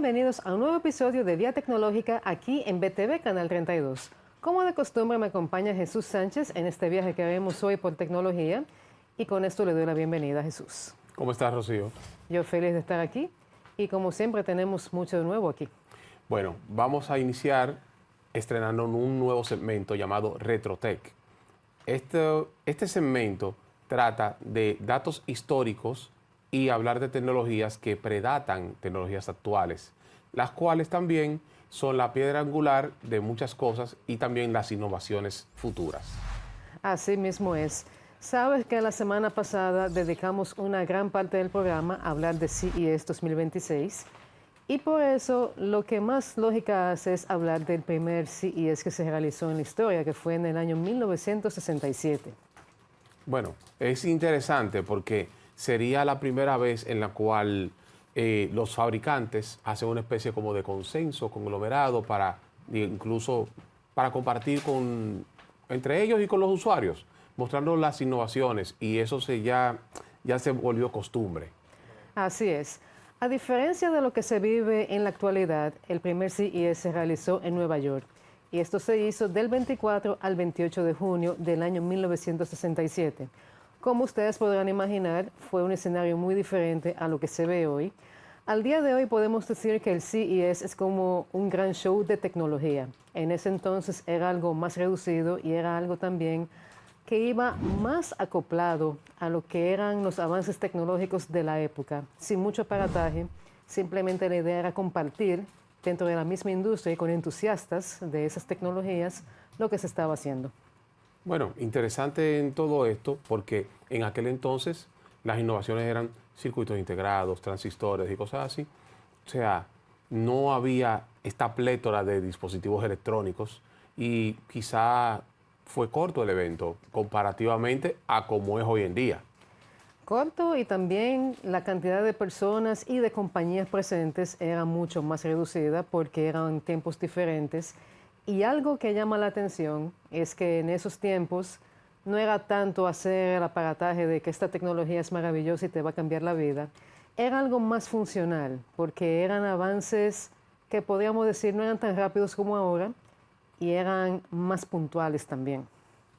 bienvenidos a un nuevo episodio de Vía Tecnológica aquí en BTV Canal 32. Como de costumbre me acompaña Jesús Sánchez en este viaje que haremos hoy por tecnología y con esto le doy la bienvenida a Jesús. ¿Cómo estás, Rocío? Yo feliz de estar aquí y como siempre tenemos mucho de nuevo aquí. Bueno, vamos a iniciar estrenando un nuevo segmento llamado RetroTech. Este segmento trata de datos históricos y hablar de tecnologías que predatan tecnologías actuales, las cuales también son la piedra angular de muchas cosas y también las innovaciones futuras. Así mismo es. Sabes que la semana pasada dedicamos una gran parte del programa a hablar de CES 2026 y por eso lo que más lógica hace es hablar del primer CES que se realizó en la historia, que fue en el año 1967. Bueno, es interesante porque sería la primera vez en la cual los fabricantes hacen una especie como de consenso, conglomerado, incluso para compartir entre ellos y con los usuarios, mostrando las innovaciones, y eso ya se volvió costumbre. Así es. A diferencia de lo que se vive en la actualidad, el primer CES se realizó en Nueva York, y esto se hizo del 24 al 28 de junio del año 1967. Como ustedes podrán imaginar, fue un escenario muy diferente a lo que se ve hoy. Al día de hoy podemos decir que el CES es como un gran show de tecnología. En ese entonces era algo más reducido y era algo también que iba más acoplado a lo que eran los avances tecnológicos de la época, sin mucho aparataje. Simplemente la idea era compartir dentro de la misma industria y con entusiastas de esas tecnologías lo que se estaba haciendo. Bueno, interesante en todo esto porque en aquel entonces las innovaciones eran circuitos integrados, transistores y cosas así. O sea, no había esta plétora de dispositivos electrónicos y quizá fue corto el evento comparativamente a como es hoy en día. Corto, y también la cantidad de personas y de compañías presentes era mucho más reducida porque eran tiempos diferentes. Y algo que llama la atención es que en esos tiempos no era tanto hacer el aparataje de que esta tecnología es maravillosa y te va a cambiar la vida. Era algo más funcional, porque eran avances que podríamos decir no eran tan rápidos como ahora y eran más puntuales también.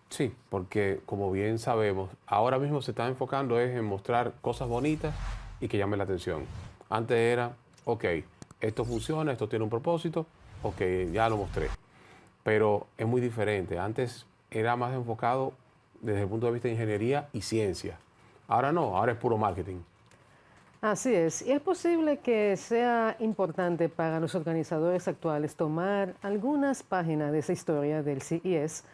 Sí, porque como bien sabemos, ahora mismo se está enfocando en mostrar cosas bonitas y que llamen la atención. Antes era, ok, esto funciona, esto tiene un propósito, ok, ya lo mostré. Pero es muy diferente. Antes era más enfocado desde el punto de vista de ingeniería y ciencia. Ahora no, ahora es puro marketing. Así es, y es posible que sea importante para los organizadores actuales tomar algunas páginas de esa historia del CES,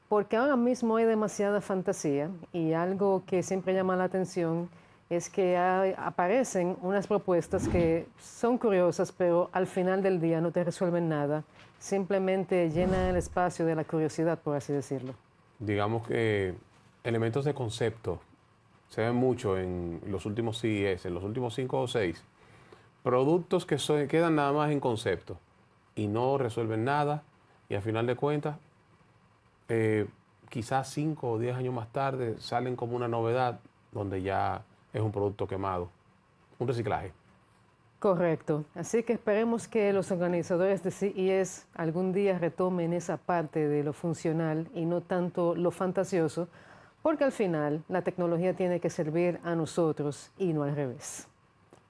porque ahora mismo hay demasiada fantasía y algo que siempre llama la atención es que aparecen unas propuestas que son curiosas, pero al final del día no te resuelven nada, simplemente llenan el espacio de la curiosidad, por así decirlo. Digamos que elementos de concepto se ven mucho en los últimos CES, en los últimos 5 o 6. Productos que quedan nada más en concepto y no resuelven nada, y al final de cuentas, quizás 5 o 10 años más tarde salen como una novedad donde ya es un producto quemado, un reciclaje. Correcto. Así que esperemos que los organizadores de CES algún día retomen esa parte de lo funcional y no tanto lo fantasioso, porque al final la tecnología tiene que servir a nosotros y no al revés.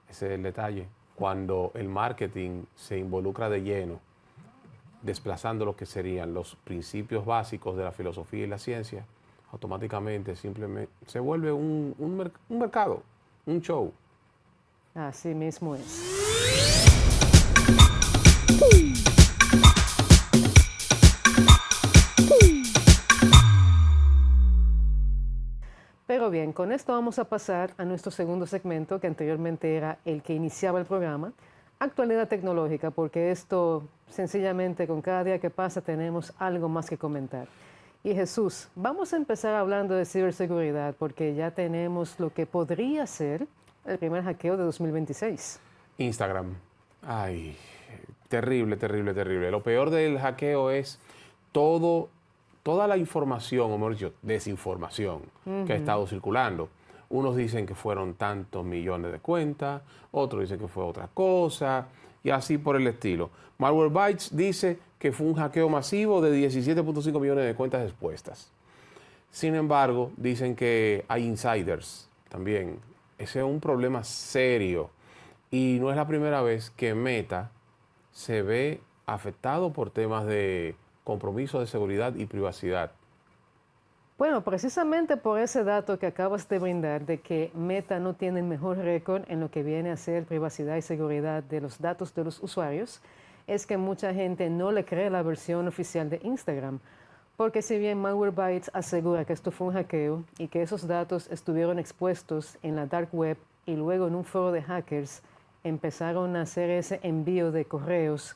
Ese es el detalle. Cuando el marketing se involucra de lleno, desplazando lo que serían los principios básicos de la filosofía y la ciencia, automáticamente simplemente se vuelve un mercado, un show. Así mismo es. Pero bien, con esto vamos a pasar a nuestro segundo segmento, que anteriormente era el que iniciaba el programa, actualidad tecnológica, porque esto sencillamente con cada día que pasa tenemos algo más que comentar. Y Jesús, vamos a empezar hablando de ciberseguridad, porque ya tenemos lo que podría ser el primer hackeo de 2026. Instagram. Ay, terrible, terrible, terrible. Lo peor del hackeo es toda la información, o mejor dicho, desinformación que ha estado circulando. Unos dicen que fueron tantos millones de cuentas, otros dicen que fue otra cosa, y así por el estilo. Malwarebytes dice que fue un hackeo masivo de 17.5 millones de cuentas expuestas. Sin embargo, dicen que hay insiders también. Ese es un problema serio y no es la primera vez que Meta se ve afectado por temas de compromiso de seguridad y privacidad. Bueno, precisamente por ese dato que acabas de brindar de que Meta no tiene el mejor récord en lo que viene a ser privacidad y seguridad de los datos de los usuarios, es que mucha gente no le cree la versión oficial de Instagram. Porque si bien Malwarebytes asegura que esto fue un hackeo y que esos datos estuvieron expuestos en la dark web y luego en un foro de hackers empezaron a hacer ese envío de correos,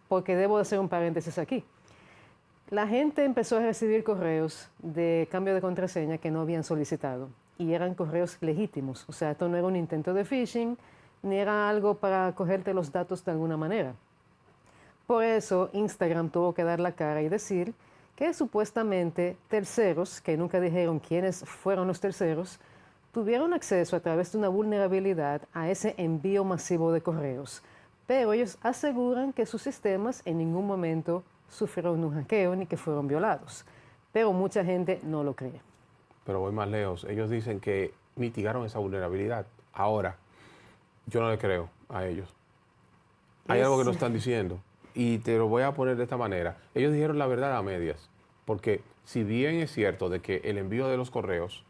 porque debo hacer un paréntesis aquí. La gente empezó a recibir correos de cambio de contraseña que no habían solicitado y eran correos legítimos. O sea, esto no era un intento de phishing ni era algo para cogerte los datos de alguna manera. Por eso Instagram tuvo que dar la cara y decir que supuestamente terceros, que nunca dijeron quiénes fueron los terceros, tuvieron acceso a través de una vulnerabilidad a ese envío masivo de correos. Pero ellos aseguran que sus sistemas en ningún momento sufrieron un hackeo ni que fueron violados. Pero mucha gente no lo cree. Pero voy más lejos. Ellos dicen que mitigaron esa vulnerabilidad. Ahora, yo no le creo a ellos. Hay algo que no están diciendo. Y te lo voy a poner de esta manera. Ellos dijeron la verdad a medias. Porque si bien es cierto de que el envío de los correos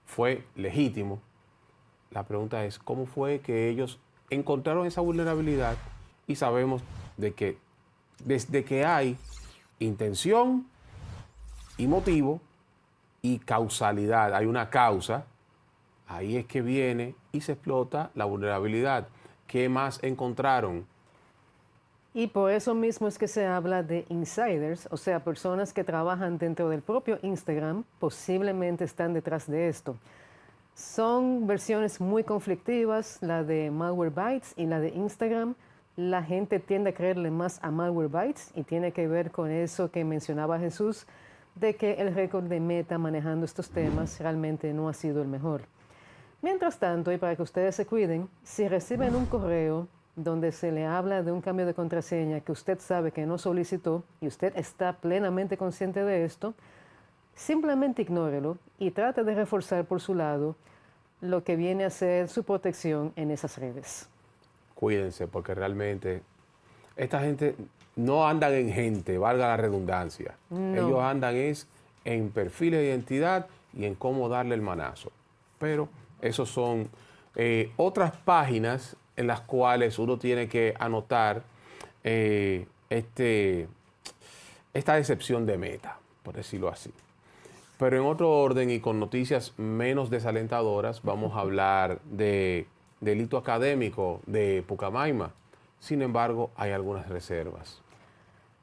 fue legítimo, la pregunta es, ¿cómo fue que ellos encontraron esa vulnerabilidad? Y sabemos de que desde que hay intención y motivo y causalidad, hay una causa, ahí es que viene y se explota la vulnerabilidad. ¿Qué más encontraron? Y por eso mismo es que se habla de insiders, o sea, personas que trabajan dentro del propio Instagram, posiblemente están detrás de esto. Son versiones muy conflictivas, la de Malwarebytes y la de Instagram. La gente tiende a creerle más a Malwarebytes y tiene que ver con eso que mencionaba Jesús, de que el récord de Meta manejando estos temas realmente no ha sido el mejor. Mientras tanto, y para que ustedes se cuiden, si reciben un correo donde se le habla de un cambio de contraseña que usted sabe que no solicitó y usted está plenamente consciente de esto, simplemente ignórelo y trate de reforzar por su lado lo que viene a ser su protección en esas redes. Cuídense, porque realmente esta gente no andan en gente, valga la redundancia. No. Ellos andan es en perfiles de identidad y en cómo darle el manazo. Pero esos son otras páginas en las cuales uno tiene que anotar esta decepción de Meta, por decirlo así. Pero en otro orden y con noticias menos desalentadoras, vamos a hablar de delito académico de Pucamaima. Sin embargo, hay algunas reservas.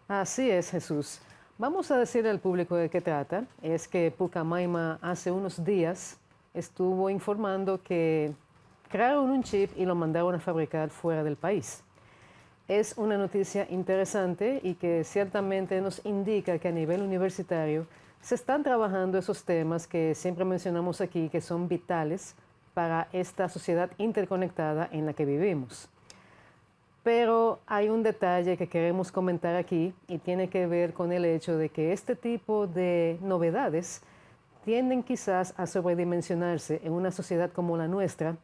Así es, Jesús. Vamos a decirle al público de qué trata. Es que Pucamaima hace unos días estuvo informando que crearon un chip y lo mandaron a fabricar fuera del país. Es una noticia interesante y que ciertamente nos indica que a nivel universitario se están trabajando esos temas que siempre mencionamos aquí, que son vitales para esta sociedad interconectada en la que vivimos. Pero hay un detalle que queremos comentar aquí y tiene que ver con el hecho de que este tipo de novedades tienden quizás a sobredimensionarse en una sociedad como la nuestra,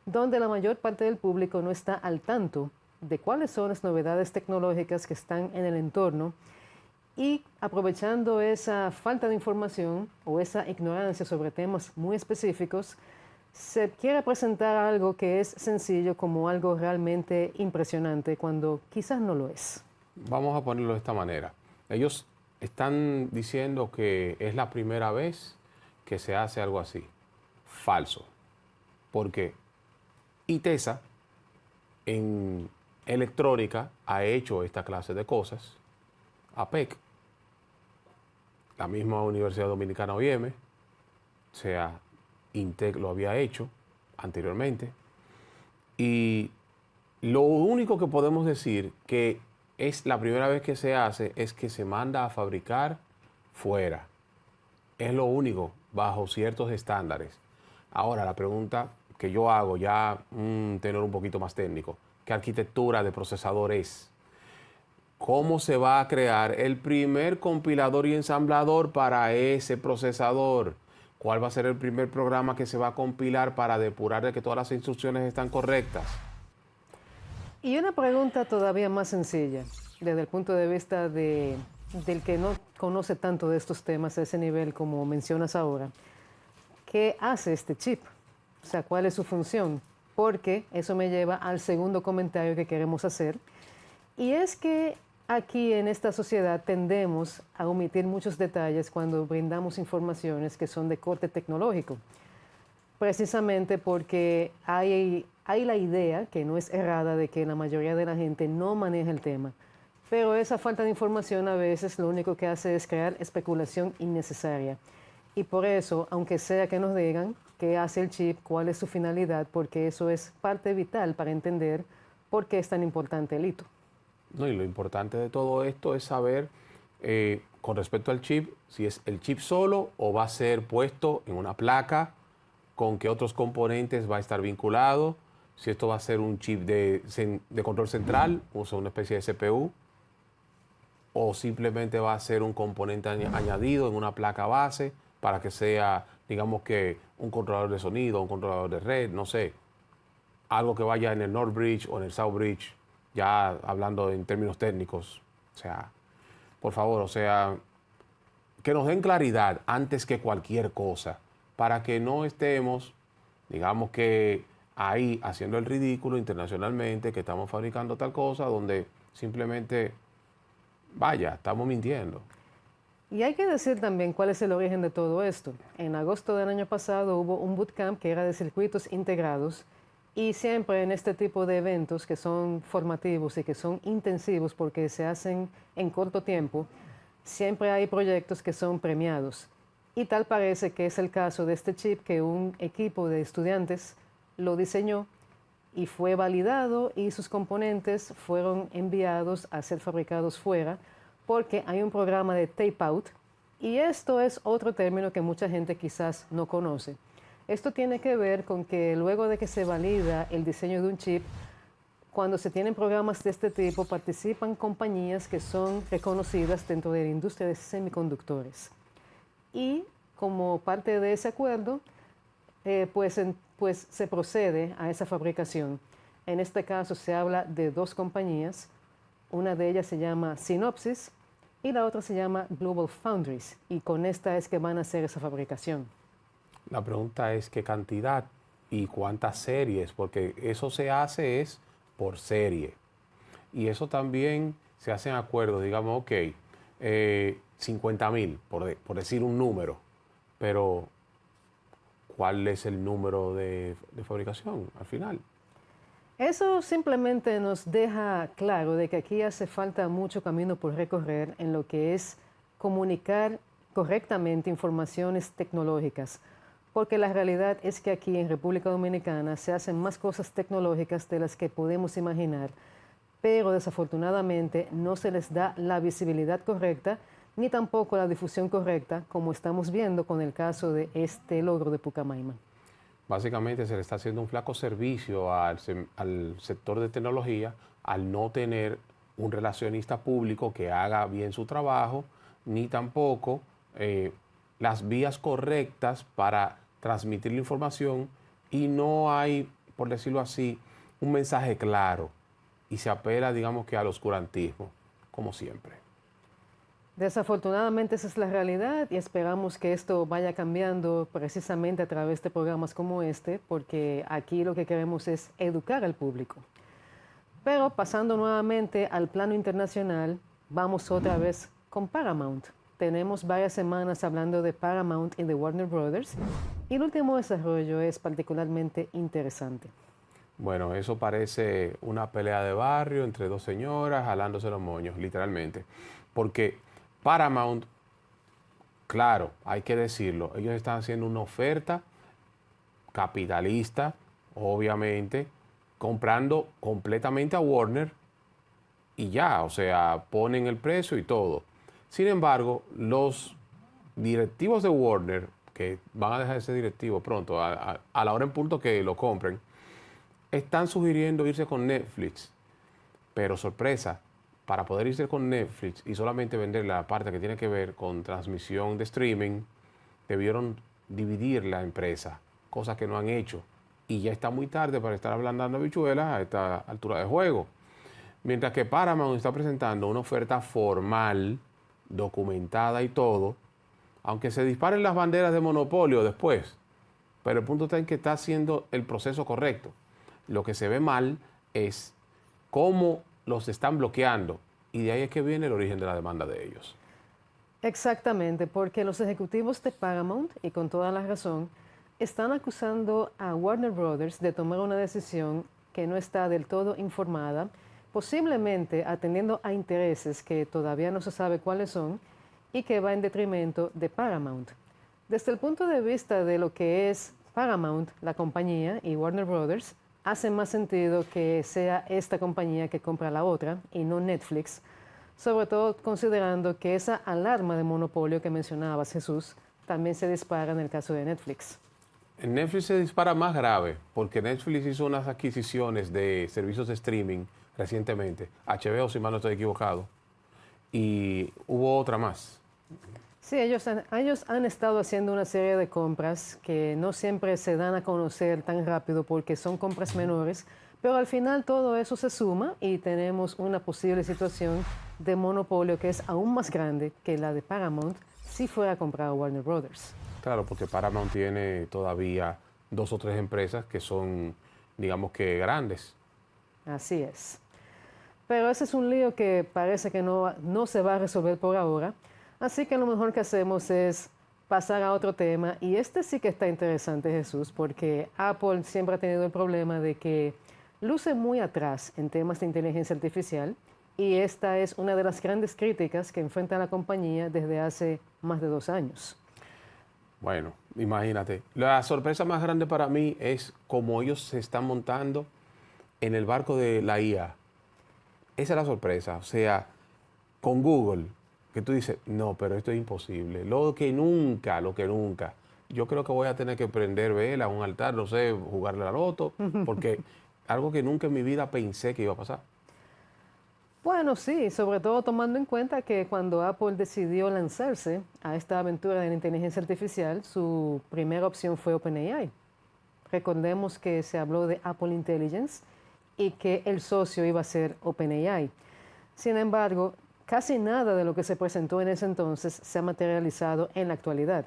donde la mayor parte del público no está al tanto de cuáles son las novedades tecnológicas que están en el entorno y aprovechando esa falta de información o esa ignorancia sobre temas muy específicos, se quiere presentar algo que es sencillo como algo realmente impresionante cuando quizás no lo es. Vamos a ponerlo de esta manera. Ellos están diciendo que es la primera vez que se hace algo así. Falso. Porque ITESA en electrónica ha hecho esta clase de cosas. APEC, la misma Universidad Dominicana OIM, o sea, INTEC lo había hecho anteriormente. Y lo único que podemos decir que es la primera vez que se hace es que se manda a fabricar fuera. Es lo único, bajo ciertos estándares. Ahora, la pregunta que yo hago, ya un tenor un poquito más técnico, qué arquitectura de procesador es. ¿Cómo se va a crear el primer compilador y ensamblador para ese procesador? ¿Cuál va a ser el primer programa que se va a compilar para depurar de que todas las instrucciones están correctas? Y una pregunta todavía más sencilla, desde el punto de vista del que no conoce tanto de estos temas a ese nivel como mencionas ahora. ¿Qué hace este chip? O sea, ¿cuál es su función? Porque eso me lleva al segundo comentario que queremos hacer. Y es que aquí en esta sociedad tendemos a omitir muchos detalles cuando brindamos informaciones que son de corte tecnológico. Precisamente porque hay la idea, que no es errada, de que la mayoría de la gente no maneja el tema. Pero esa falta de información a veces lo único que hace es crear especulación innecesaria. Y por eso, aunque sea que nos digan qué hace el chip, cuál es su finalidad, porque eso es parte vital para entender por qué es tan importante el hito. No, y lo importante de todo esto es saber, con respecto al chip, si es el chip solo o va a ser puesto en una placa, con qué otros componentes va a estar vinculado, si esto va a ser un chip de control central, o sea, una especie de CPU, o simplemente va a ser un componente añadido en una placa base para que sea, digamos que un controlador de sonido, un controlador de red, no sé, algo que vaya en el North Bridge o en el South Bridge, ya hablando en términos técnicos. O sea, por favor, o sea, que nos den claridad antes que cualquier cosa, para que no estemos, digamos que ahí haciendo el ridículo internacionalmente, que estamos fabricando tal cosa, donde simplemente, vaya, estamos mintiendo. Y hay que decir también cuál es el origen de todo esto. En agosto del año pasado hubo un bootcamp que era de circuitos integrados y siempre en este tipo de eventos que son formativos y que son intensivos porque se hacen en corto tiempo, siempre hay proyectos que son premiados. Y tal parece que es el caso de este chip que un equipo de estudiantes lo diseñó y fue validado y sus componentes fueron enviados a ser fabricados fuera porque hay un programa de tape out y esto es otro término que mucha gente quizás no conoce. Esto tiene que ver con que luego de que se valida el diseño de un chip, cuando se tienen programas de este tipo participan compañías que son reconocidas dentro de la industria de semiconductores. Y como parte de ese acuerdo, pues se procede a esa fabricación. En este caso se habla de dos compañías, una de ellas se llama Synopsys y la otra se llama Global Foundries, y con esta es que van a hacer esa fabricación. La pregunta es qué cantidad y cuántas series, porque eso se hace es por serie. Y eso también se hace en acuerdo, digamos, ok, 50,000, por decir un número, pero ¿cuál es el número de fabricación al final? Eso simplemente nos deja claro de que aquí hace falta mucho camino por recorrer en lo que es comunicar correctamente informaciones tecnológicas, porque la realidad es que aquí en República Dominicana se hacen más cosas tecnológicas de las que podemos imaginar, pero desafortunadamente no se les da la visibilidad correcta ni tampoco la difusión correcta, como estamos viendo con el caso de este logro de Pucamaima. Básicamente se le está haciendo un flaco servicio al sector de tecnología al no tener un relacionista público que haga bien su trabajo, ni tampoco las vías correctas para transmitir la información, y no hay, por decirlo así, un mensaje claro y se apela, digamos que al oscurantismo, como siempre. Desafortunadamente esa es la realidad y esperamos que esto vaya cambiando precisamente a través de programas como este, porque aquí lo que queremos es educar al público. Pero pasando nuevamente al plano internacional, vamos otra vez con Paramount. Tenemos varias semanas hablando de Paramount y de Warner Brothers y el último desarrollo es particularmente interesante. Bueno, eso parece una pelea de barrio entre dos señoras jalándose los moños, literalmente. Porque Paramount, claro, hay que decirlo, ellos están haciendo una oferta capitalista, obviamente, comprando completamente a Warner y ya, o sea, ponen el precio y todo. Sin embargo, los directivos de Warner, que van a dejar de ser directivos pronto, a la hora en punto que lo compren, están sugiriendo irse con Netflix, pero sorpresa, para poder irse con Netflix y solamente vender la parte que tiene que ver con transmisión de streaming, debieron dividir la empresa, cosa que no han hecho. Y ya está muy tarde para estar ablandando habichuelas a esta altura de juego. Mientras que Paramount está presentando una oferta formal, documentada y todo, aunque se disparen las banderas de monopolio después, pero el punto está en que está haciendo el proceso correcto. Lo que se ve mal es cómo los están bloqueando, y de ahí es que viene el origen de la demanda de ellos. Exactamente, porque los ejecutivos de Paramount, y con toda la razón, están acusando a Warner Brothers de tomar una decisión que no está del todo informada, posiblemente atendiendo a intereses que todavía no se sabe cuáles son y que va en detrimento de Paramount. Desde el punto de vista de lo que es Paramount, la compañía, y Warner Brothers, hace más sentido que sea esta compañía que compra la otra y no Netflix, sobre todo considerando que esa alarma de monopolio que mencionabas, Jesús, también se dispara en el caso de Netflix. En Netflix se dispara más grave porque Netflix hizo unas adquisiciones de servicios de streaming recientemente, HBO si mal no estoy equivocado, y hubo otra más. Sí, ellos han estado haciendo una serie de compras que no siempre se dan a conocer tan rápido porque son compras menores, pero al final todo eso se suma y tenemos una posible situación de monopolio que es aún más grande que la de Paramount si fuera a comprar a Warner Brothers. Claro, porque Paramount tiene todavía 2 o 3 empresas que son, digamos que grandes. Así es. Pero ese es un lío que parece que no se va a resolver por ahora. Así que lo mejor que hacemos es pasar a otro tema. Y este sí que está interesante, Jesús, porque Apple siempre ha tenido el problema de que luce muy atrás en temas de inteligencia artificial. Y esta es una de las grandes críticas que enfrenta la compañía desde hace más de 2 años. Bueno, imagínate. La sorpresa más grande para mí es cómo ellos se están montando en el barco de la IA. Esa es la sorpresa. O sea, con Google, que tú dices, no, pero esto es imposible. Lo que nunca. Yo creo que voy a tener que prender vela, un altar, no sé, jugarle la loto, porque algo que nunca en mi vida pensé que iba a pasar. Bueno, sí, sobre todo tomando en cuenta que cuando Apple decidió lanzarse a esta aventura de la inteligencia artificial, su primera opción fue OpenAI. Recordemos que se habló de Apple Intelligence y que el socio iba a ser OpenAI. Sin embargo, casi nada de lo que se presentó en ese entonces se ha materializado en la actualidad.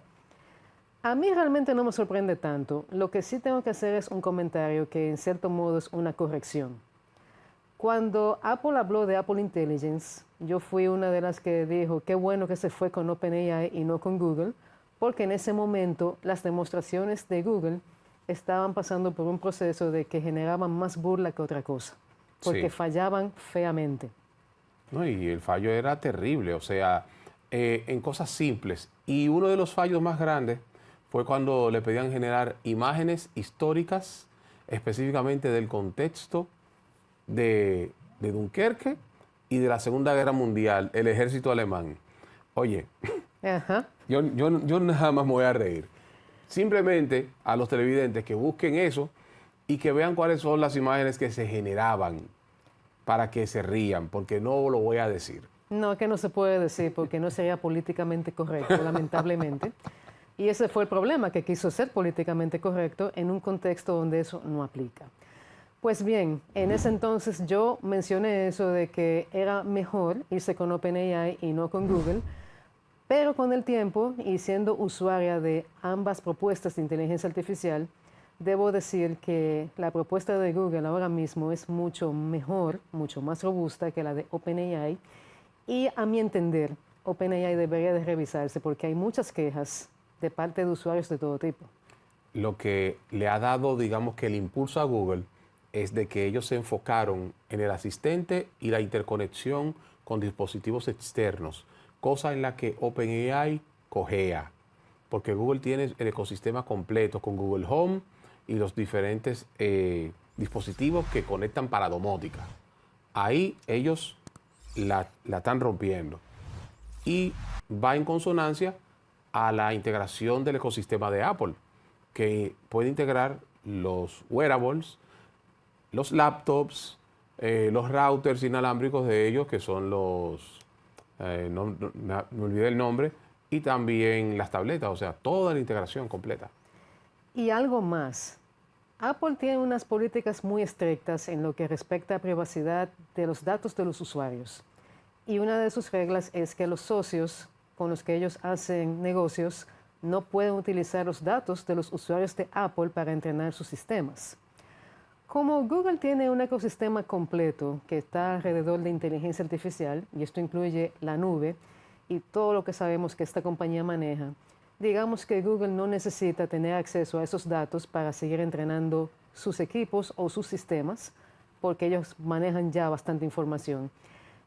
A mí realmente no me sorprende tanto. Lo que sí tengo que hacer es un comentario que en cierto modo es una corrección. Cuando Apple habló de Apple Intelligence, yo fui una de las que dijo, qué bueno que se fue con OpenAI y no con Google, porque en ese momento las demostraciones de Google estaban pasando por un proceso de que generaban más burla que otra cosa, porque fallaban feamente. No, y el fallo era terrible, o sea, en cosas simples. Y uno de los fallos más grandes fue cuando le pedían generar imágenes históricas, específicamente del contexto de Dunkerque y de la Segunda Guerra Mundial, el ejército alemán. Oye, yo nada más me voy a reír. Simplemente a los televidentes que busquen eso y que vean cuáles son las imágenes que se generaban para que se rían, porque no lo voy a decir. No, que no se puede decir porque no sería políticamente correcto, lamentablemente. Y ese fue el problema, que quiso ser políticamente correcto en un contexto donde eso no aplica. Pues bien, en ese entonces yo mencioné eso de que era mejor irse con OpenAI y no con Google, pero con el tiempo y siendo usuaria de ambas propuestas de inteligencia artificial, debo decir que la propuesta de Google ahora mismo es mucho mejor, mucho más robusta que la de OpenAI y a mi entender, OpenAI debería de revisarse porque hay muchas quejas de parte de usuarios de todo tipo. Lo que le ha dado, digamos que el impulso a Google es de que ellos se enfocaron en el asistente y la interconexión con dispositivos externos, cosa en la que OpenAI cojea, porque Google tiene el ecosistema completo con Google Home y los diferentes dispositivos que conectan para domótica. Ahí ellos la están rompiendo y va en consonancia a la integración del ecosistema de Apple, que puede integrar los wearables los laptops, los routers inalámbricos de ellos, que son los, me olvidé el nombre, y también las tabletas, o sea, toda la integración completa. Y algo más. Apple tiene unas políticas muy estrictas en lo que respecta a privacidad de los datos de los usuarios. Y una de sus reglas es que los socios con los que ellos hacen negocios no pueden utilizar los datos de los usuarios de Apple para entrenar sus sistemas. Como Google tiene un ecosistema completo que está alrededor de inteligencia artificial, y esto incluye la nube y todo lo que sabemos que esta compañía maneja, digamos que Google no necesita tener acceso a esos datos para seguir entrenando sus equipos o sus sistemas, porque ellos manejan ya bastante información.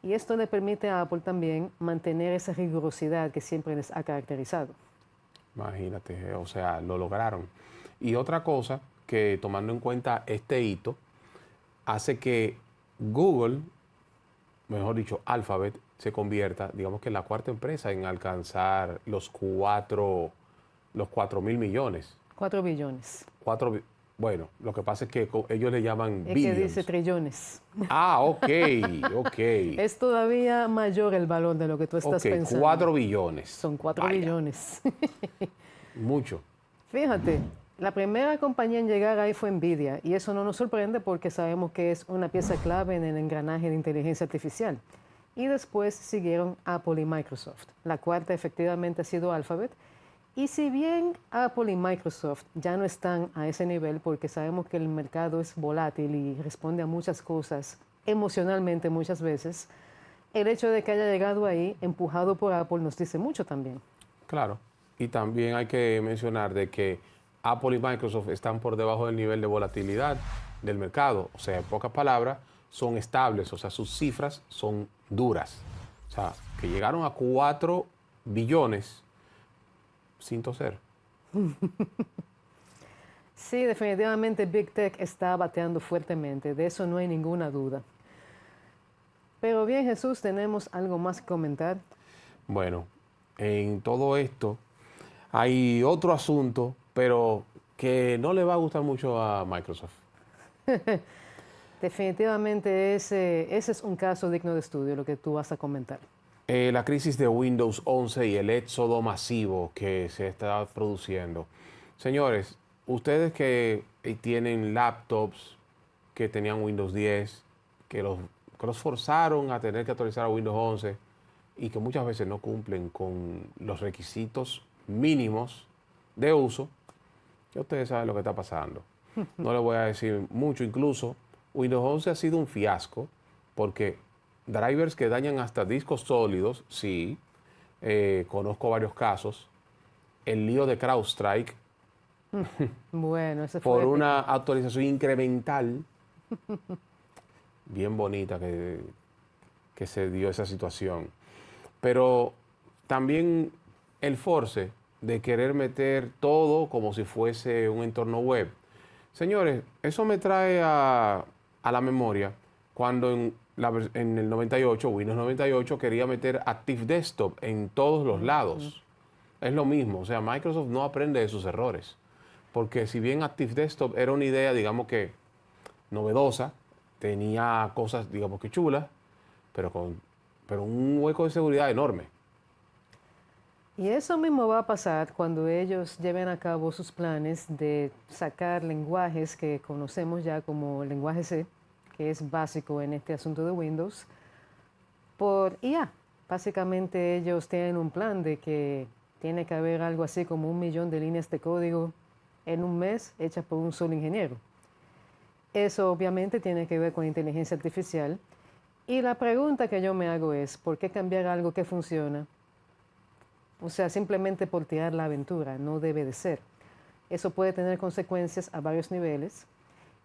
Y esto le permite a Apple también mantener esa rigurosidad que siempre les ha caracterizado. Imagínate, o sea, lo lograron. Y otra cosa que tomando en cuenta este hito, hace que Google, mejor dicho, Alphabet, se convierta, digamos que en la cuarta empresa en alcanzar los 4.000 millones. 4 billones. Bueno, lo que pasa es que ellos le llaman Es billions. que dice trillones. Ah, ok, ok. Es todavía mayor el valor de lo que tú estás pensando. 4 billones. Son 4 Vaya, billones. mucho. Fíjate, la primera compañía en llegar ahí fue Nvidia, y eso no nos sorprende porque sabemos que es una pieza clave en el engranaje de inteligencia artificial. Y después siguieron Apple y Microsoft. La cuarta efectivamente ha sido Alphabet. Y si bien Apple y Microsoft ya no están a ese nivel porque sabemos que el mercado es volátil y responde a muchas cosas emocionalmente muchas veces, el hecho de que haya llegado ahí, empujado por Apple, nos dice mucho también. Claro. Y también hay que mencionar de que Apple y Microsoft están por debajo del nivel de volatilidad del mercado. O sea, en pocas palabras, son estables, o sea, sus cifras son duras. O sea, que llegaron a 4 billones sin toser. Sí, definitivamente Big Tech está bateando fuertemente, de eso no hay ninguna duda. Pero bien, Jesús, tenemos algo más que comentar. Bueno, en todo esto hay otro asunto, pero que no le va a gustar mucho a Microsoft. Definitivamente ese es un caso digno de estudio, lo que tú vas a comentar. La crisis de Windows 11 y el éxodo masivo que se está produciendo. Señores, ustedes que tienen laptops que tenían Windows 10, que los forzaron a tener que actualizar a Windows 11 y que muchas veces no cumplen con los requisitos mínimos de uso, ya ustedes saben lo que está pasando. No les voy a decir mucho, incluso Windows 11 ha sido un fiasco porque drivers que dañan hasta discos sólidos, sí, conozco varios casos. El lío de CrowdStrike, Bueno, ese por fue una actualización incremental, bien bonita que se dio esa situación. Pero también el force de querer meter todo como si fuese un entorno web. Señores, eso me trae a la memoria cuando en el 98, Windows 98, quería meter Active Desktop en todos los lados. Es lo mismo, o sea, Microsoft no aprende de sus errores. Porque si bien Active Desktop era una idea, digamos que novedosa, tenía cosas, digamos que chulas, pero un hueco de seguridad enorme. Y eso mismo va a pasar cuando ellos lleven a cabo sus planes de sacar lenguajes que conocemos ya como el lenguaje C, que es básico en este asunto de Windows, por IA. Básicamente ellos tienen un plan de que tiene que haber algo así como 1 millón de líneas de código en un mes hechas por un solo ingeniero. Eso obviamente tiene que ver con inteligencia artificial. Y la pregunta que yo me hago es, ¿por qué cambiar algo que funciona? O sea, simplemente por tirar la aventura, no debe de ser. Eso puede tener consecuencias a varios niveles.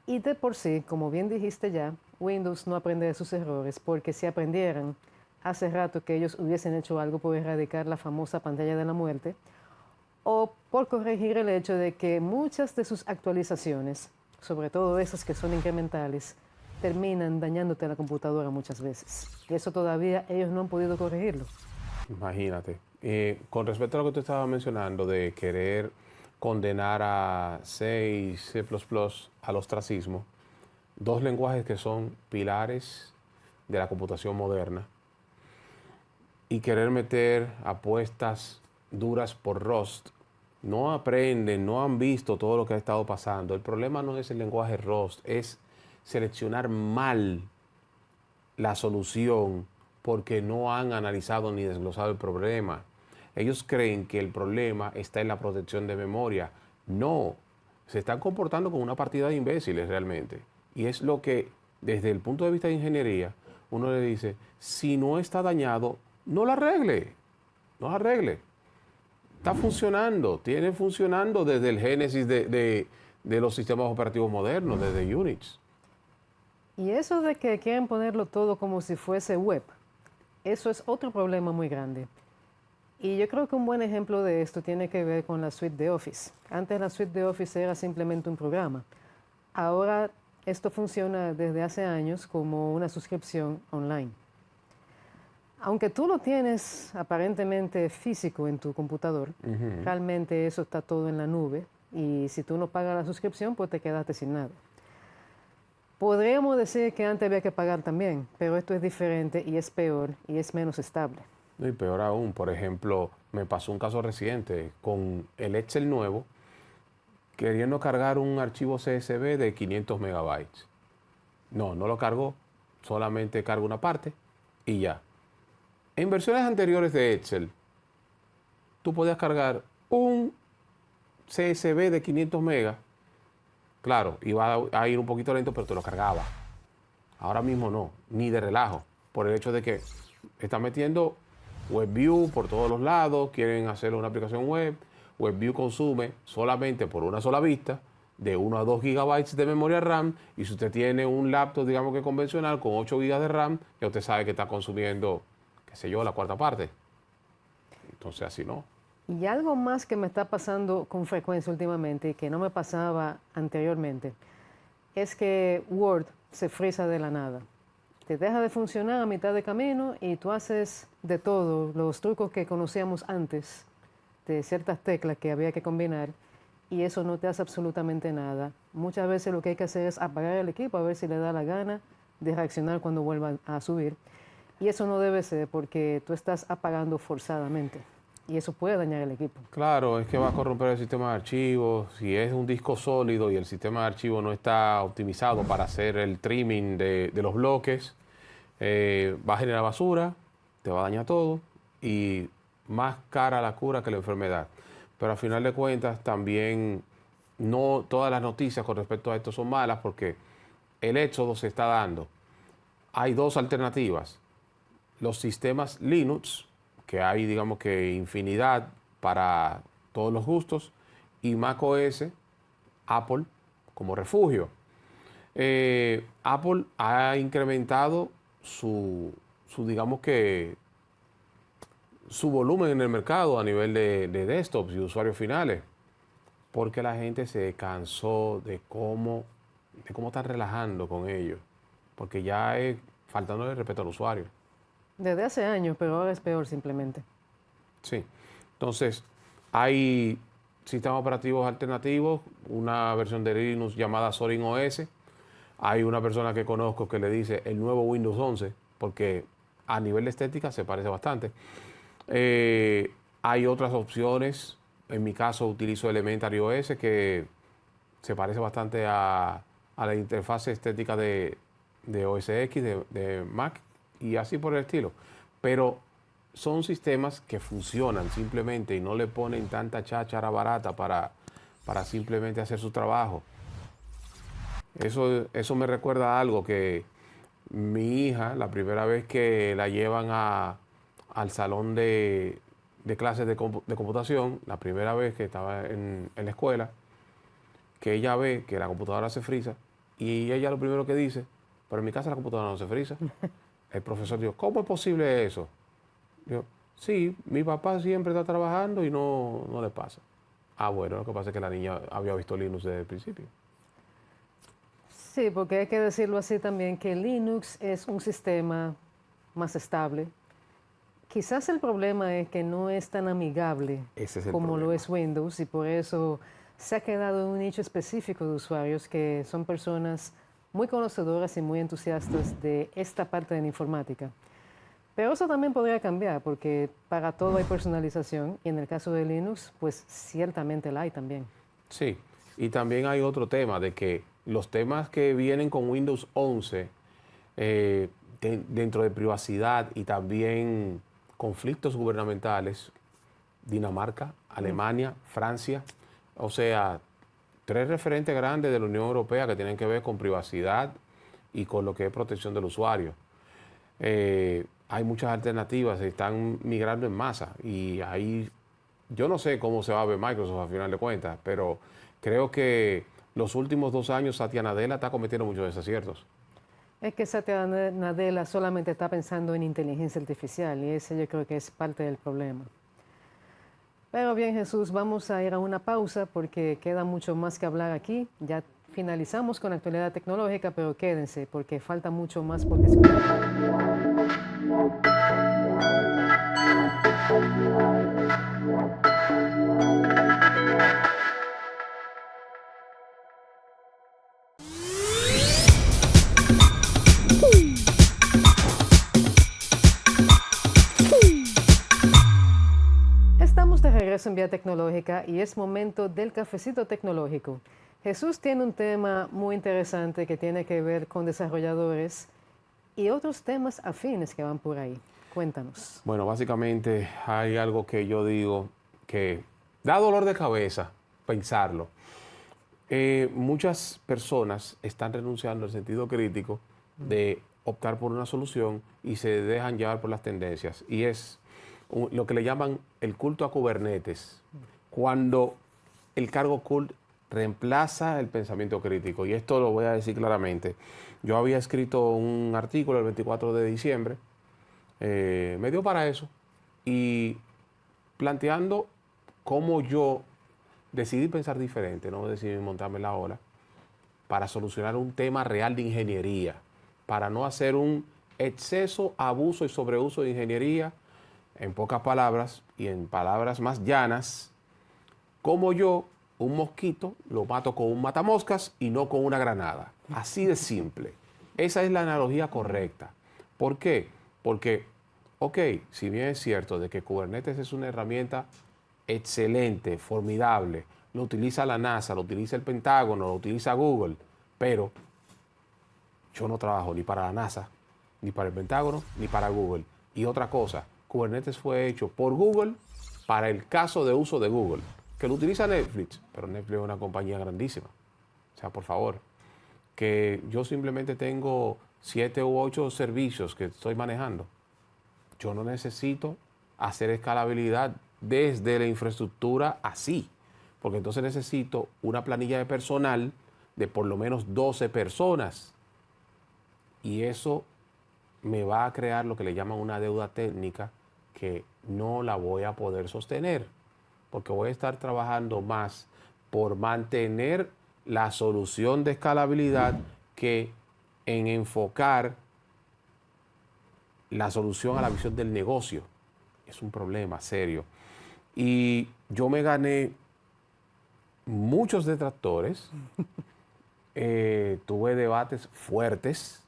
Y de por sí, como bien dijiste ya, Windows no aprende de sus errores, porque si aprendieran, hace rato que ellos hubiesen hecho algo por erradicar la famosa pantalla de la muerte, o por corregir el hecho de que muchas de sus actualizaciones, sobre todo esas que son incrementales, terminan dañándote la computadora muchas veces. Y eso todavía ellos no han podido corregirlo. Imagínate. Con respecto a lo que tú estabas mencionando de querer condenar a C y C++ al ostracismo, dos lenguajes que son pilares de la computación moderna, y querer meter apuestas duras por Rust. No aprenden, no han visto todo lo que ha estado pasando. El problema no es el lenguaje Rust, es seleccionar mal la solución porque no han analizado ni desglosado el problema. Ellos creen que el problema está en la protección de memoria. No, se están comportando como una partida de imbéciles realmente. Y es lo que, desde el punto de vista de ingeniería, uno le dice, si no está dañado, no lo arregle, no lo arregle. Está funcionando, tiene funcionando desde el génesis de los sistemas operativos modernos, desde Unix. Y eso de que quieren ponerlo todo como si fuese web, eso es otro problema muy grande. Y yo creo que un buen ejemplo de esto tiene que ver con la suite de Office. Antes la suite de Office era simplemente un programa. Ahora esto funciona desde hace años como una suscripción online. Aunque tú lo tienes aparentemente físico en tu computador, realmente eso está todo en la nube y si tú no pagas la suscripción, pues te quedaste sin nada. Podríamos decir que antes había que pagar también, pero esto es diferente y es peor y es menos estable. Y peor aún, por ejemplo, me pasó un caso reciente con el Excel nuevo, queriendo cargar un archivo CSV de 500 megabytes. No lo cargó, solamente cargo una parte y ya. En versiones anteriores de Excel, tú podías cargar un CSV de 500 megas. Claro, iba a ir un poquito lento, pero te lo cargaba. Ahora mismo no, ni de relajo, por el hecho de que está metiendo WebView por todos los lados, quieren hacer una aplicación web. WebView consume solamente por una sola vista de 1 a 2 gigabytes de memoria RAM, y si usted tiene un laptop, digamos que convencional, con 8 gigas de RAM, ya usted sabe que está consumiendo, qué sé yo, la cuarta parte. Entonces así no. Y algo más que me está pasando con frecuencia últimamente y que no me pasaba anteriormente, es que Word se frisa de la nada. Te deja de funcionar a mitad de camino y tú haces de todo, los trucos que conocíamos antes, de ciertas teclas que había que combinar, y eso no te hace absolutamente nada. Muchas veces lo que hay que hacer es apagar el equipo a ver si le da la gana de reaccionar cuando vuelva a subir. Y eso no debe ser porque tú estás apagando forzadamente. Y eso puede dañar el equipo. Claro, es que va a corromper el sistema de archivos. Si es un disco sólido y el sistema de archivos no está optimizado para hacer el trimming de los bloques, va a generar basura, te va a dañar todo y más cara la cura que la enfermedad. Pero al final de cuentas también no todas las noticias con respecto a esto son malas, porque el éxodo se está dando. Hay dos alternativas. Los sistemas Linux, que hay, digamos que infinidad para todos los gustos, y macOS, Apple como refugio. Apple ha incrementado digamos que su volumen en el mercado a nivel de desktops y usuarios finales, porque la gente se cansó de cómo están relajando con ellos, porque ya es faltándole respeto al usuario. Desde hace años, pero ahora es peor simplemente. Sí. Entonces, hay sistemas operativos alternativos, una versión de Linux llamada Zorin OS. Hay una persona que conozco que le dice el nuevo Windows 11, porque a nivel de estética se parece bastante. Hay otras opciones. En mi caso utilizo Elementary OS, que se parece bastante a la interfaz estética de OS X, de Mac, y así por el estilo. Pero son sistemas que funcionan simplemente y no le ponen tanta cháchara barata para simplemente hacer su trabajo. Eso me recuerda a algo que mi hija, la primera vez que la llevan al salón de clases de computación, la primera vez que estaba en la escuela, que ella ve que la computadora se frisa y ella lo primero que dice, pero en mi casa la computadora no se frisa. El profesor dijo, ¿cómo es posible eso? Yo, sí, mi papá siempre está trabajando y no le pasa. Ah, bueno, lo que pasa es que la niña había visto Linux desde el principio. Sí, porque hay que decirlo así también, que Linux es un sistema más estable. Quizás el problema es que no es tan amigable como lo es Windows, y por eso se ha quedado en un nicho específico de usuarios que son personas muy conocedoras y muy entusiastas de esta parte de la informática. Pero eso también podría cambiar porque para todo hay personalización y en el caso de Linux, pues ciertamente la hay también. Sí, y también hay otro tema de que los temas que vienen con Windows 11 dentro de privacidad y también conflictos gubernamentales, Dinamarca, Alemania, Francia, o sea, tres referentes grandes de la Unión Europea que tienen que ver con privacidad y con lo que es protección del usuario. Hay muchas alternativas, se están migrando en masa y ahí yo no sé cómo se va a ver Microsoft a final de cuentas, pero creo que los últimos 2 años Satya Nadella está cometiendo muchos desaciertos. Es que Satya Nadella solamente está pensando en inteligencia artificial y ese yo creo que es parte del problema. Pero bien, Jesús, vamos a ir a una pausa porque queda mucho más que hablar aquí. Ya finalizamos con la actualidad tecnológica, pero quédense porque falta mucho más por discutir. Estamos de regreso en Vía Tecnológica y es momento del cafecito tecnológico. Jesús tiene un tema muy interesante que tiene que ver con desarrolladores y otros temas afines que van por ahí. Cuéntanos. Bueno, básicamente hay algo que yo digo que da dolor de cabeza pensarlo. Muchas personas están renunciando al sentido crítico de optar por una solución y se dejan llevar por las tendencias. Y es lo que le llaman el culto a Kubernetes, cuando el cargo cult reemplaza el pensamiento crítico. Y esto lo voy a decir claramente. Yo había escrito un artículo el 24 de diciembre, me dio para eso, y planteando cómo yo decidí pensar diferente, no decidí montarme la ola, para solucionar un tema real de ingeniería, para no hacer un exceso, abuso y sobreuso de ingeniería, en pocas palabras y en palabras más llanas, como yo, un mosquito, lo mato con un matamoscas y no con una granada. Así de simple. Esa es la analogía correcta. ¿Por qué? Porque, ok, si bien es cierto de que Kubernetes es una herramienta excelente, formidable, lo utiliza la NASA, lo utiliza el Pentágono, lo utiliza Google, pero yo no trabajo ni para la NASA, ni para el Pentágono, ni para Google. Y otra cosa, Kubernetes fue hecho por Google para el caso de uso de Google, que lo utiliza Netflix, pero Netflix es una compañía grandísima. O sea, por favor, que yo simplemente tengo 7 u 8 servicios que estoy manejando. Yo no necesito hacer escalabilidad desde la infraestructura así, porque entonces necesito una planilla de personal de por lo menos 12 personas. Y eso me va a crear lo que le llaman una deuda técnica que no la voy a poder sostener, porque voy a estar trabajando más por mantener la solución de escalabilidad que en enfocar la solución a la visión del negocio. Es un problema serio. Y yo me gané muchos detractores, tuve debates fuertes,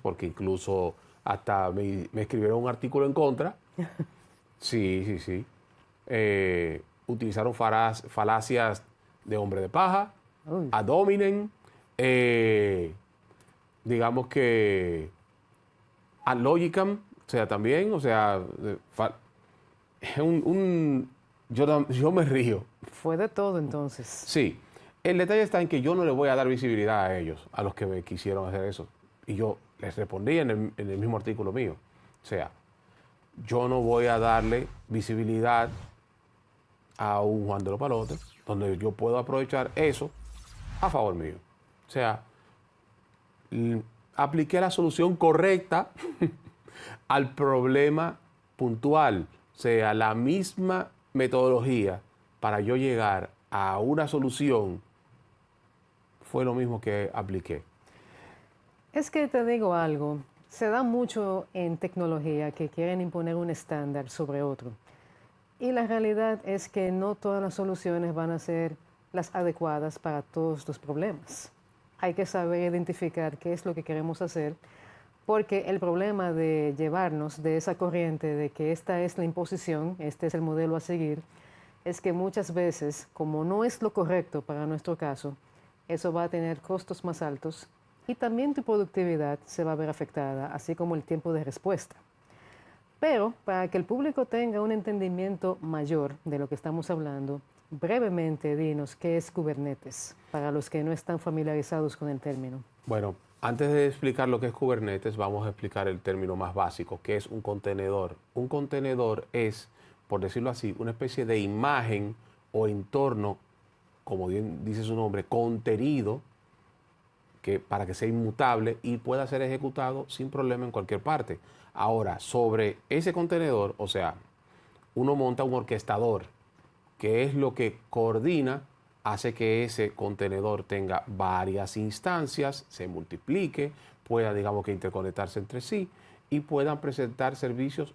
porque incluso hasta me escribieron un artículo en contra. Sí. Utilizaron falacias de hombre de paja, ad hominem, digamos que ad logicam, o sea, también, o sea, yo me río. Fue de todo entonces. Sí, el detalle está en que yo no le voy a dar visibilidad a ellos, a los que me quisieron hacer eso. Y yo les respondí en el mismo artículo mío. O sea, yo no voy a darle visibilidad a un Juan de los Palotes, donde yo puedo aprovechar eso a favor mío. O sea, apliqué la solución correcta al problema puntual. O sea, la misma metodología para yo llegar a una solución fue lo mismo que apliqué. Es que te digo algo, se da mucho en tecnología que quieren imponer un estándar sobre otro. Y la realidad es que no todas las soluciones van a ser las adecuadas para todos los problemas. hay que saber identificar qué es lo que queremos hacer, porque el problema de llevarnos de esa corriente de que esta es la imposición, este es el modelo a seguir, es que muchas veces, como no es lo correcto para nuestro caso, eso va a tener costos más altos y también tu productividad se va a ver afectada, así como el tiempo de respuesta. Pero para que el público tenga un entendimiento mayor de lo que estamos hablando, brevemente dinos qué es Kubernetes, para los que no están familiarizados con el término. Bueno, antes de explicar lo que es Kubernetes, vamos a explicar el término más básico, que es un contenedor. Un contenedor es, por decirlo así, una especie de imagen o entorno, como bien dice su nombre, contenido, que, para que sea inmutable y pueda ser ejecutado sin problema en cualquier parte. Ahora, sobre ese contenedor, o sea, uno monta un orquestador, que es lo que coordina, hace que ese contenedor tenga varias instancias, se multiplique, pueda, digamos que, interconectarse entre sí y puedan presentar servicios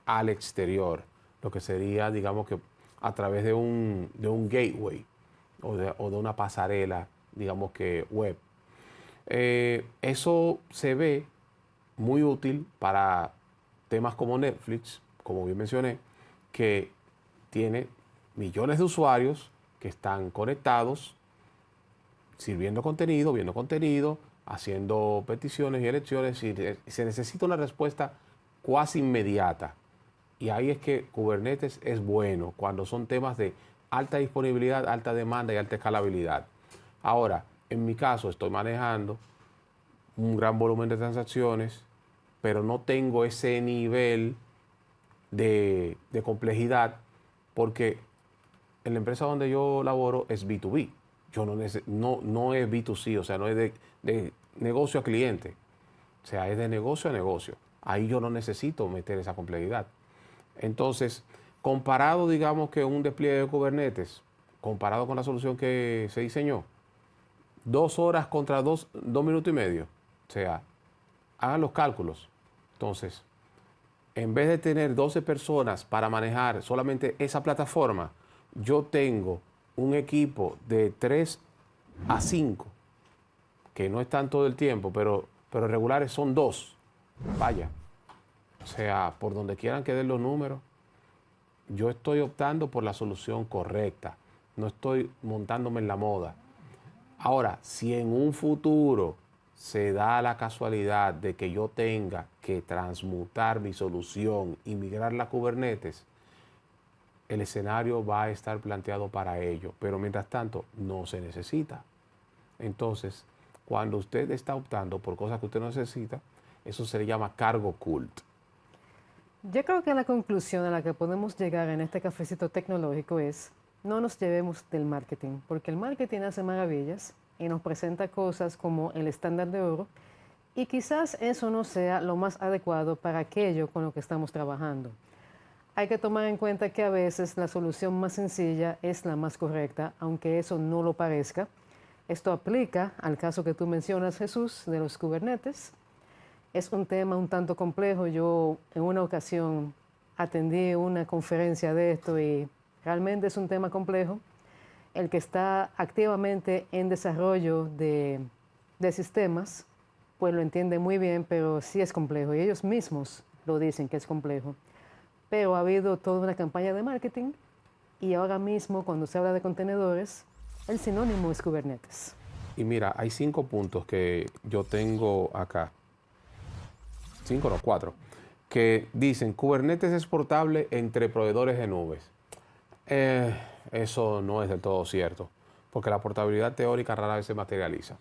al exterior, lo que sería, digamos que, a través de un gateway o de una pasarela, digamos que web. Eso se ve muy útil para temas como Netflix, como bien mencioné, que tiene millones de usuarios que están conectados, sirviendo contenido, viendo contenido, haciendo peticiones y elecciones, y se necesita una respuesta cuasi inmediata. Y ahí es que Kubernetes es bueno, cuando son temas de alta disponibilidad, alta demanda y alta escalabilidad. Ahora, en mi caso, estoy manejando un gran volumen de transacciones, pero no tengo ese nivel de complejidad porque en la empresa donde yo laboro es B2B. Yo no es B2C, o sea, no es de negocio a cliente. O sea, es de negocio a negocio. Ahí yo no necesito meter esa complejidad. Entonces, comparado, digamos, que un despliegue de Kubernetes, comparado con la solución que se diseñó, 2 horas contra 2 minutos y medio. O sea, hagan los cálculos. Entonces, en vez de tener 12 personas para manejar solamente esa plataforma, yo tengo un equipo de 3 a 5, que no están todo el tiempo, pero regulares son 2. Vaya, o sea, por donde quieran que den los números, yo estoy optando por la solución correcta. No estoy montándome en la moda. Ahora, si en un futuro se da la casualidad de que yo tenga que transmutar mi solución y migrarla a Kubernetes, el escenario va a estar planteado para ello, pero mientras tanto no se necesita. Entonces, cuando usted está optando por cosas que usted no necesita, eso se le llama cargo cult. Yo creo que la conclusión a la que podemos llegar en este cafecito tecnológico es: no nos llevemos del marketing, porque el marketing hace maravillas y nos presenta cosas como el estándar de oro, y quizás eso no sea lo más adecuado para aquello con lo que estamos trabajando. Hay que tomar en cuenta que a veces la solución más sencilla es la más correcta, aunque eso no lo parezca. Esto aplica al caso que tú mencionas, Jesús, de los Kubernetes. Es un tema un tanto complejo. Yo en una ocasión atendí una conferencia de esto y realmente es un tema complejo. El que está activamente en desarrollo de sistemas, pues lo entiende muy bien, pero sí es complejo y ellos mismos lo dicen que es complejo. Pero ha habido toda una campaña de marketing y ahora mismo cuando se habla de contenedores, el sinónimo es Kubernetes. Y mira, hay 5 puntos que yo tengo acá. 5 no, 4. Que dicen, Kubernetes es portable entre proveedores de nubes. Eso no es del todo cierto, porque la portabilidad teórica rara vez se materializa.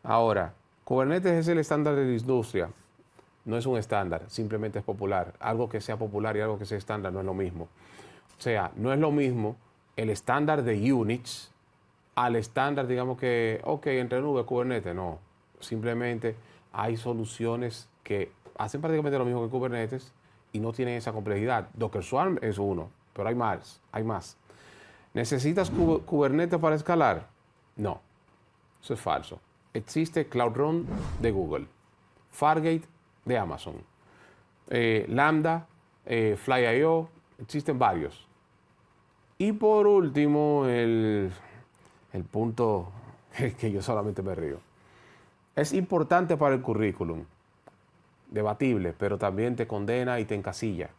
Ahora, Kubernetes es el estándar de la industria. No es un estándar, simplemente es popular. Algo que sea popular y algo que sea estándar no es lo mismo. O sea, no es lo mismo el estándar de Unix al estándar, digamos que, ok, entre nubes, Kubernetes. No, simplemente hay soluciones que hacen prácticamente lo mismo que Kubernetes y no tienen esa complejidad. Docker Swarm es uno, pero hay más, hay más. ¿Necesitas Kubernetes para escalar? No, eso es falso. Existe Cloud Run de Google, Fargate de Amazon, Lambda, Fly.io, existen varios. Y por último, el punto que yo solamente me río. Es importante para el currículum, debatible, pero también te condena y te encasilla.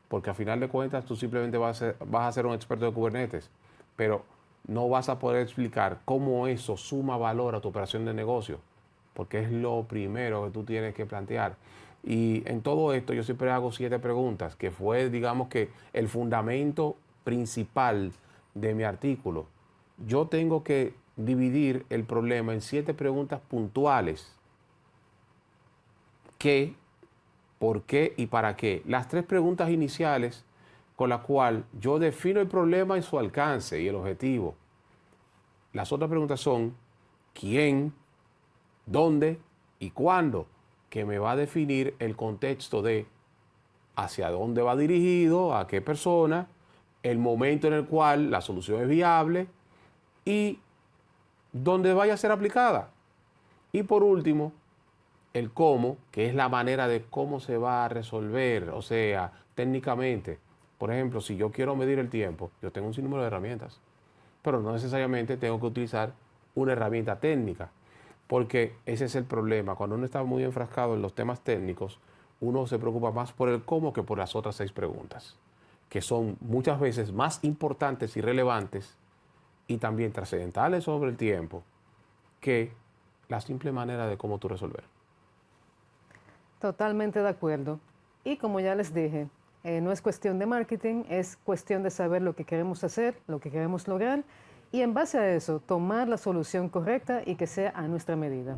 Porque al final de cuentas tú simplemente vas a ser un experto de Kubernetes, pero no vas a poder explicar cómo eso suma valor a tu operación de negocio, porque es lo primero que tú tienes que plantear. Y en todo esto yo siempre hago 7 preguntas, que fue, digamos que, el fundamento principal de mi artículo. Yo tengo que dividir el problema en 7 preguntas puntuales. ¿Qué? ¿Por qué? ¿Y para qué? Las 3 preguntas iniciales con las cuales yo defino el problema y su alcance y el objetivo. Las otras preguntas son ¿quién? ¿Dónde? ¿Y cuándo? Que me va a definir el contexto de hacia dónde va dirigido, a qué persona, el momento en el cual la solución es viable y dónde vaya a ser aplicada. Y por último, el cómo, que es la manera de cómo se va a resolver, o sea, técnicamente. Por ejemplo, si yo quiero medir el tiempo, yo tengo un sinnúmero de herramientas, pero no necesariamente tengo que utilizar una herramienta técnica, porque ese es el problema. Cuando uno está muy enfrascado en los temas técnicos, uno se preocupa más por el cómo que por las otras 6 preguntas, que son muchas veces más importantes y relevantes y también trascendentales sobre el tiempo que la simple manera de cómo tú resolver. Totalmente de acuerdo. Y como ya les dije, no es cuestión de marketing, es cuestión de saber lo que queremos hacer, lo que queremos lograr, y en base a eso, tomar la solución correcta y que sea a nuestra medida.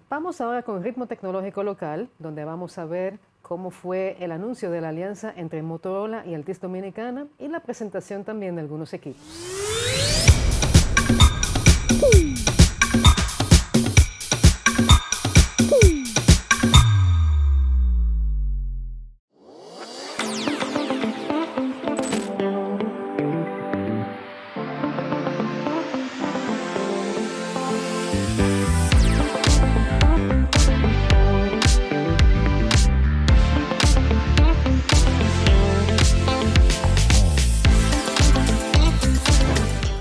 Vamos ahora con Ritmo Tecnológico Local, donde vamos a ver cómo fue el anuncio de la alianza entre Motorola y Altice Dominicana y la presentación también de algunos equipos.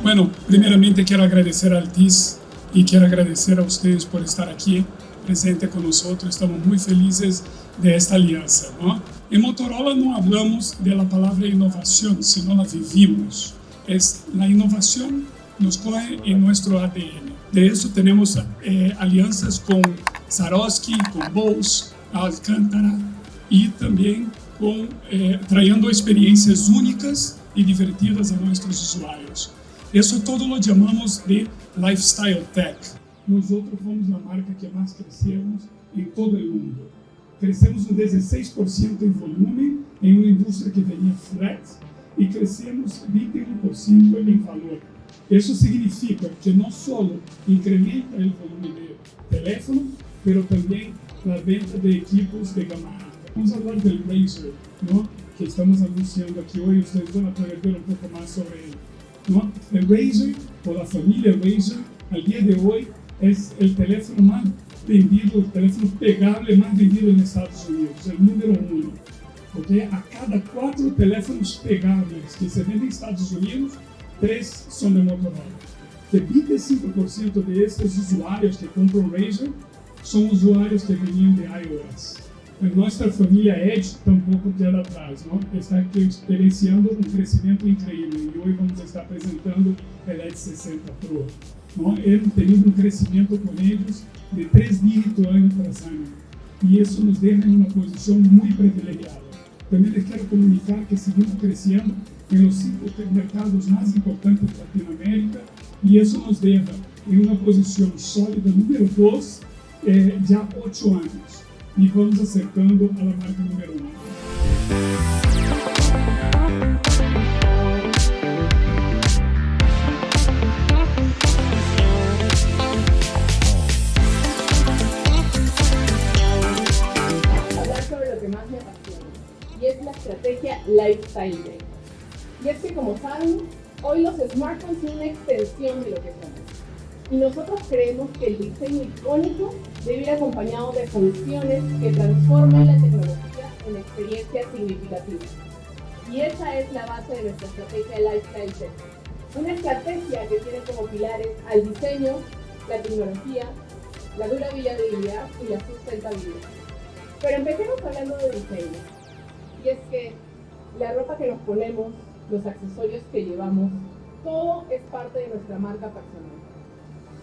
Bueno, primeramente quiero agradecer a Altice y quiero agradecer a ustedes por estar aquí presente con nosotros. Estamos muy felices de esta alianza, ¿no? En Motorola no hablamos de la palabra innovación, sino la vivimos. La innovación nos coge en nuestro ADN. De eso tenemos alianzas con Swarovski, con Bose, Alcántara y también trayendo experiencias únicas y divertidas a nuestros usuarios. Eso todo lo llamamos de Lifestyle Tech. Nosotros fomos la marca que más crecemos en todo el mundo. Crecemos un 16% en volumen en una industria que venía flat y crecemos 21% en valor. Eso significa que no solo incrementa el volumen de teléfono, pero también la venta de equipos de gama alta. Vamos a hablar del Razr, ¿no? Que estamos anunciando aquí hoy. Ustedes van a poder ver un poco más sobre él, ¿no? El Razr, o la familia Razr, al día de hoy es el teléfono más vendido, el teléfono pegable más vendido en Estados Unidos, el número 1. ¿Okay? A cada 4 teléfonos pegables que se venden en Estados Unidos, 3 son de Motorola. Que 25% de estos usuarios que compram Razr são usuários que venían de iOS. Nuestra familia Edge tampoco queda atrás, ¿no? Está experienciando un crecimiento increíble y hoy vamos a estar presentando el Edge 60 Pro, ¿no? Hemos tenido un crecimiento con ellos de 3 dígitos año tras año y eso nos deja en una posición muy privilegiada. También les quiero comunicar que seguimos creciendo en los 5 mercados más importantes de Latinoamérica y eso nos deja en una posición sólida número 2 ya 8 años. Y vamos acercando a la marca número 1. Hablar sobre lo que más me apasiona, y es la estrategia Lifestyle Tech. Y es que, como saben, hoy los smartphones son una extensión de lo que somos. Y nosotros creemos que el diseño icónico debe ir acompañado de funciones que transformen la tecnología en experiencias significativas. Y esa es la base de nuestra estrategia Lifestyle Tech. Una estrategia que tiene como pilares al diseño, la tecnología, la durabilidad y la sustentabilidad. Pero empecemos hablando de diseño. Y es que la ropa que nos ponemos, los accesorios que llevamos, todo es parte de nuestra marca personal.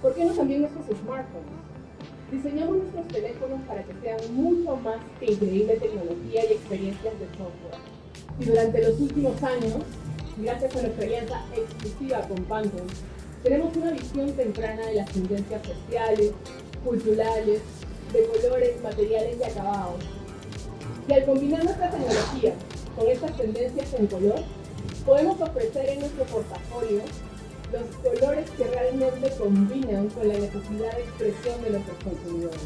¿Por qué no también nuestros smartphones? Diseñamos nuestros teléfonos para que sean mucho más que increíble tecnología y experiencias de software. Y durante los últimos años, gracias a nuestra alianza exclusiva con Pantone, tenemos una visión temprana de las tendencias sociales, culturales, de colores, materiales y acabados. Y al combinar nuestra tecnología con estas tendencias en color, podemos ofrecer en nuestro portafolio los colores que realmente combinan con la necesidad de expresión de nuestros consumidores.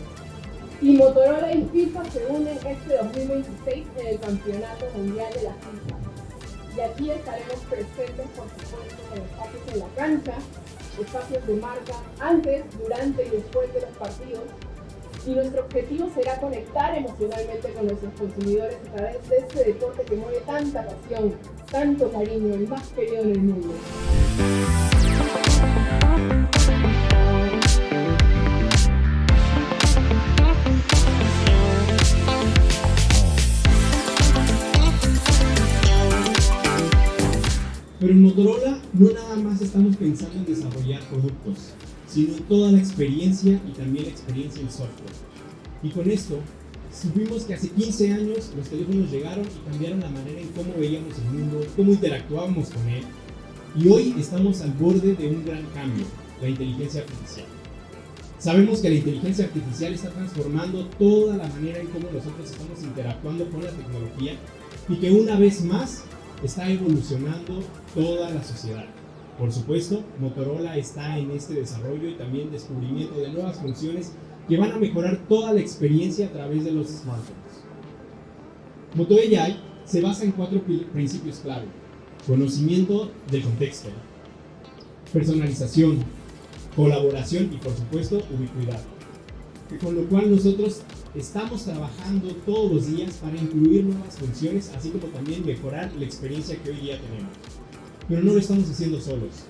Y Motorola y FIFA se unen este 2026 en el Campeonato Mundial de la FIFA. Y aquí estaremos presentes, por supuesto, en espacios en la cancha, espacios de marca antes, durante y después de los partidos. Y nuestro objetivo será conectar emocionalmente con nuestros consumidores a través de este deporte que mueve tanta pasión, tanto cariño, el más querido en el mundo. Pero en Motorola no nada más estamos pensando en desarrollar productos, sino en toda la experiencia y también la experiencia en software. Y con esto, supimos que hace 15 años los teléfonos llegaron y cambiaron la manera en cómo veíamos el mundo, cómo interactuábamos con él. Y hoy estamos al borde de un gran cambio, la inteligencia artificial. Sabemos que la inteligencia artificial está transformando toda la manera en cómo nosotros estamos interactuando con la tecnología y que una vez más está evolucionando toda la sociedad. Por supuesto, Motorola está en este desarrollo y también descubrimiento de nuevas funciones que van a mejorar toda la experiencia a través de los smartphones. Moto AI se basa en 4 principios clave: conocimiento del contexto, personalización, colaboración y por supuesto ubicuidad. Con lo cual nosotros estamos trabajando todos los días para incluir nuevas funciones, así como también mejorar la experiencia que hoy día tenemos. Pero no lo estamos haciendo solos.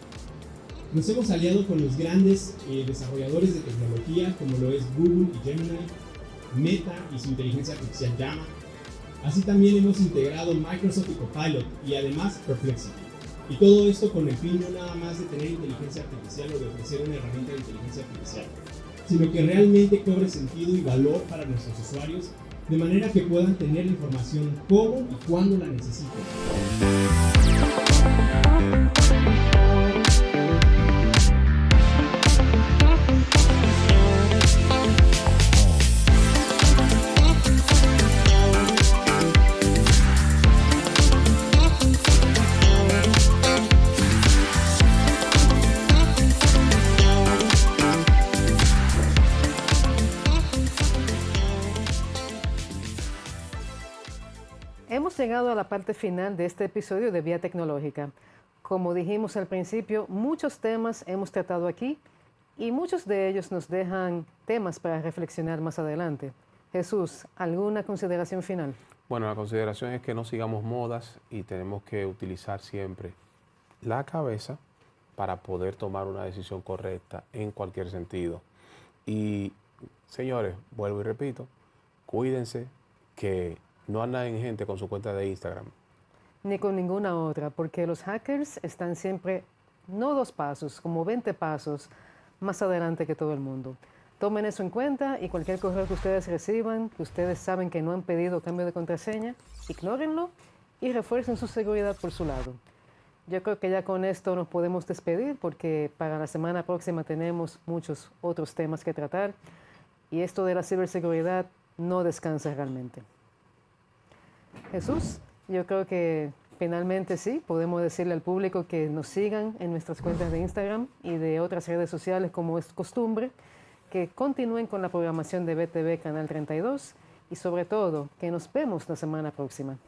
Nos hemos aliado con los grandes desarrolladores de tecnología como lo es Google y Gemini, Meta y su inteligencia artificial Llama. Así también hemos integrado Microsoft y Copilot y además Perplexity. Y todo esto con el fin no nada más de tener inteligencia artificial o de ofrecer una herramienta de inteligencia artificial, sino que realmente cobre sentido y valor para nuestros usuarios, de manera que puedan tener la información cómo y cuándo la necesiten. Hemos llegado a la parte final de este episodio de Vía Tecnológica. Como dijimos al principio, muchos temas hemos tratado aquí y muchos de ellos nos dejan temas para reflexionar más adelante. Jesús, ¿alguna consideración final? Bueno, la consideración es que no sigamos modas y tenemos que utilizar siempre la cabeza para poder tomar una decisión correcta en cualquier sentido. Y, señores, vuelvo y repito, cuídense que no anden gente con su cuenta de Instagram. Ni con ninguna otra, porque los hackers están siempre, no 2 pasos, como 20 pasos más adelante que todo el mundo. Tomen eso en cuenta y cualquier correo que ustedes reciban, que ustedes saben que no han pedido cambio de contraseña, ignórenlo y refuercen su seguridad por su lado. Yo creo que ya con esto nos podemos despedir porque para la semana próxima tenemos muchos otros temas que tratar y esto de la ciberseguridad no descansa realmente. Jesús, yo creo que finalmente sí, podemos decirle al público que nos sigan en nuestras cuentas de Instagram y de otras redes sociales como es costumbre, que continúen con la programación de BTV Canal 32 y sobre todo que nos vemos la semana próxima.